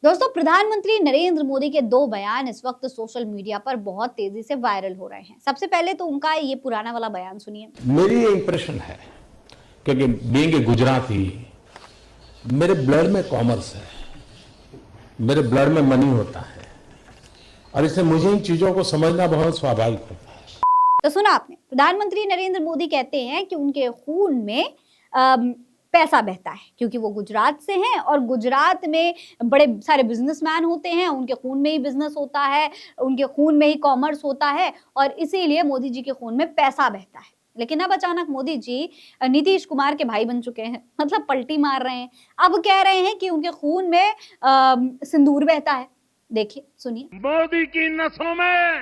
दोस्तों, प्रधानमंत्री नरेंद्र मोदी के दो बयान इस वक्त सोशल मीडिया पर बहुत तेजी से वायरल हो रहे हैं। सबसे पहले तो उनका ये पुराना वाला बयान सुनिए। मेरी ये इंप्रेशन है क्योंकि बीइंग ए गुजराती, मेरे ब्लड में कॉमर्स है, मेरे ब्लड में मनी होता है और इसलिए मुझे इन चीजों को समझना बहुत स्वाभाविक होता है। तो सुना आपने, प्रधानमंत्री नरेंद्र मोदी कहते हैं कि उनके खून में पैसा बहता है क्योंकि वो गुजरात से हैं और गुजरात में बड़े सारे बिजनेसमैन होते हैं, उनके खून में ही बिजनेस होता है, उनके खून में ही कॉमर्स होता है और इसीलिए मोदी जी के खून में पैसा बहता है। लेकिन अब अचानक मोदी जी नीतीश कुमार के भाई बन चुके हैं, मतलब पलटी मार रहे हैं। अब कह रहे हैं कि उनके खून में सिंदूर बहता है। देखिए, सुनिए। मोदी की नसों में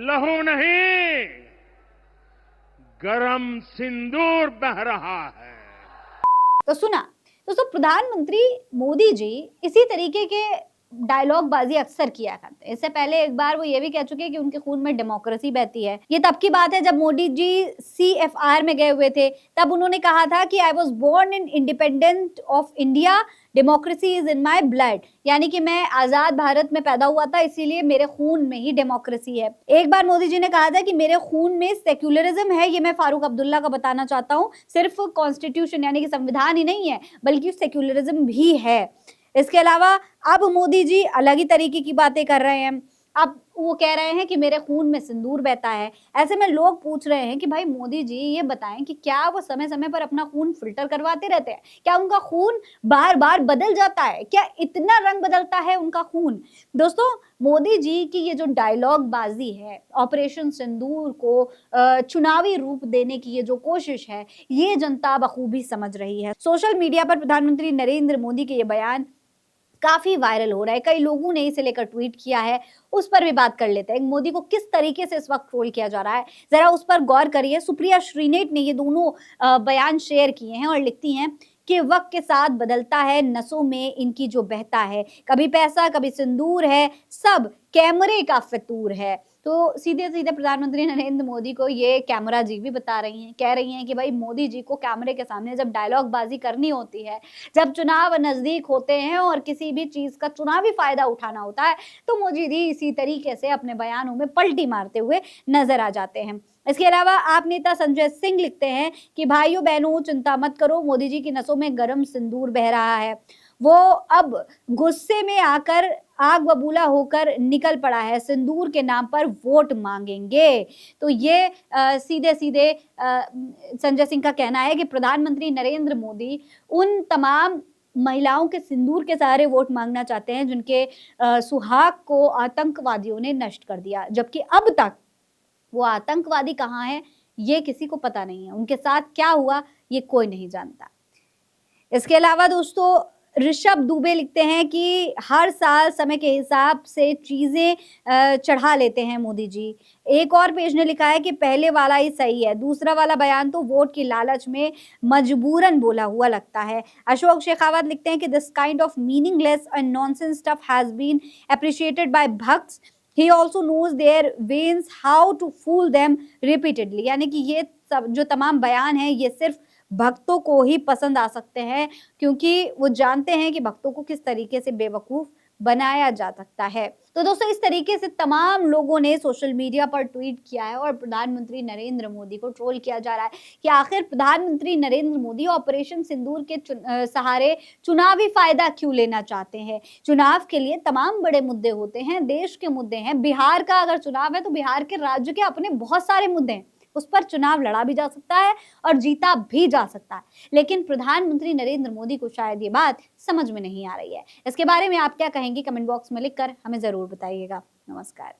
लहू नहीं, गरम सिंदूर बह रहा है। तो सुना दोस्तों, प्रधानमंत्री मोदी जी इसी तरीके के डायलॉग बाजी अक्सर किया करते हैं। इससे पहले एक बार वो ये भी कह चुके हैं कि उनके खून में डेमोक्रेसी बहती है। ये तब की बात है जब मोदी जी CFR में गए हुए थे। तब उन्होंने कहा था कि I was born in independent of India, democracy is in my blood, यानी कि मैं आजाद भारत में पैदा हुआ था, इसीलिए मेरे खून में ही डेमोक्रेसी है। एक बार मोदी जी ने कहा था कि मेरे खून में सेक्युलरिज्म है। ये मैं फारूक अब्दुल्ला का बताना चाहता हूँ। सिर्फ कॉन्स्टिट्यूशन यानी कि संविधान ही नहीं है, बल्कि सेक्युलरिज्म भी है। इसके अलावा अब मोदी जी अलग ही तरीके की बातें कर रहे हैं। अब वो कह रहे हैं कि मेरे खून में सिंदूर बहता है। ऐसे में लोग पूछ रहे हैं कि भाई मोदी जी ये बताएं कि क्या वो समय समय पर अपना खून फिल्टर करवाते रहते हैं? क्या उनका खून बार बार बदल जाता है? क्या इतना रंग बदलता है उनका खून? दोस्तों, मोदी जी की ये जो डायलॉग बाजी है, ऑपरेशन सिंदूर को चुनावी रूप देने की ये जो कोशिश है, ये जनता बखूबी समझ रही है। सोशल मीडिया पर प्रधानमंत्री नरेंद्र मोदी के ये बयान काफी वायरल हो रहा है। कई लोगों ने इसे लेकर ट्वीट किया है, उस पर भी बात कर लेते हैं। मोदी को किस तरीके से इस वक्त ट्रोल किया जा रहा है, जरा उस पर गौर करिए। सुप्रिया श्रीनेट ने ये दोनों बयान शेयर किए हैं और लिखती हैं कि वक्त के साथ बदलता है, नसों में इनकी जो बहता है, कभी पैसा कभी सिंदूर है, सब कैमरे का फितूर है। तो सीधे सीधे प्रधानमंत्री नरेंद्र मोदी को ये कैमरा जी भी बता रही हैं, कह रही हैं कि भाई मोदी जी को कैमरे के सामने जब डायलॉग बाजी करनी होती है, जब चुनाव नजदीक होते हैं और किसी भी चीज का चुनावी फायदा उठाना होता है, तो मोदी जी इसी तरीके से अपने बयानों में पलटी मारते हुए नजर आ जाते हैं। इसके अलावा आप नेता संजय सिंह लिखते हैं कि भाइयों बहनों चिंता मत करो, मोदी जी की नसों में गर्म सिंदूर बह रहा है। वो अब गुस्से में आकर आग बबूला होकर निकल पड़ा है, सिंदूर के नाम पर वोट मांगेंगे। तो ये सीधे सीधे संजय सिंह का कहना है कि प्रधानमंत्री नरेंद्र मोदी उन तमाम महिलाओं के सिंदूर के सहारे वोट मांगना चाहते हैं जिनके सुहाग को आतंकवादियों ने नष्ट कर दिया, जबकि अब तक वो आतंकवादी कहाँ है ये किसी को पता नहीं है। उनके साथ क्या हुआ ये कोई नहीं जानता। इसके अलावा दोस्तों, ऋषभ दुबे लिखते हैं कि हर साल समय के हिसाब से चीजें चढ़ा लेते हैं मोदी जी। एक और पेज ने लिखा है कि पहले वाला ही सही है, दूसरा वाला बयान तो वोट की लालच में मजबूरन बोला हुआ लगता है। अशोक शेखावत लिखते हैं कि this kind of meaningless and nonsense stuff has been appreciated by bhakts. He also knows their veins how to fool them repeatedly, यानी कि ये सब जो तमाम बयान हैं ये सिर्फ भक्तों को ही पसंद आ सकते हैं, क्योंकि वो जानते हैं कि भक्तों को किस तरीके से बेवकूफ बनाया जा सकता है। तो दोस्तों, इस तरीके से तमाम लोगों ने सोशल मीडिया पर ट्वीट किया है और प्रधानमंत्री नरेंद्र मोदी को ट्रोल किया जा रहा है कि आखिर प्रधानमंत्री नरेंद्र मोदी ऑपरेशन सिंदूर के सहारे चुनावी फायदा क्यों लेना चाहते हैं। चुनाव के लिए तमाम बड़े मुद्दे होते हैं, देश के मुद्दे हैं। बिहार का अगर चुनाव है तो बिहार के राज्य के अपने बहुत सारे मुद्दे हैं, उस पर चुनाव लड़ा भी जा सकता है और जीता भी जा सकता है। लेकिन प्रधानमंत्री नरेंद्र मोदी को शायद ये बात समझ में नहीं आ रही है। इसके बारे में आप क्या कहेंगे, कमेंट बॉक्स में लिखकर हमें जरूर बताइएगा। नमस्कार।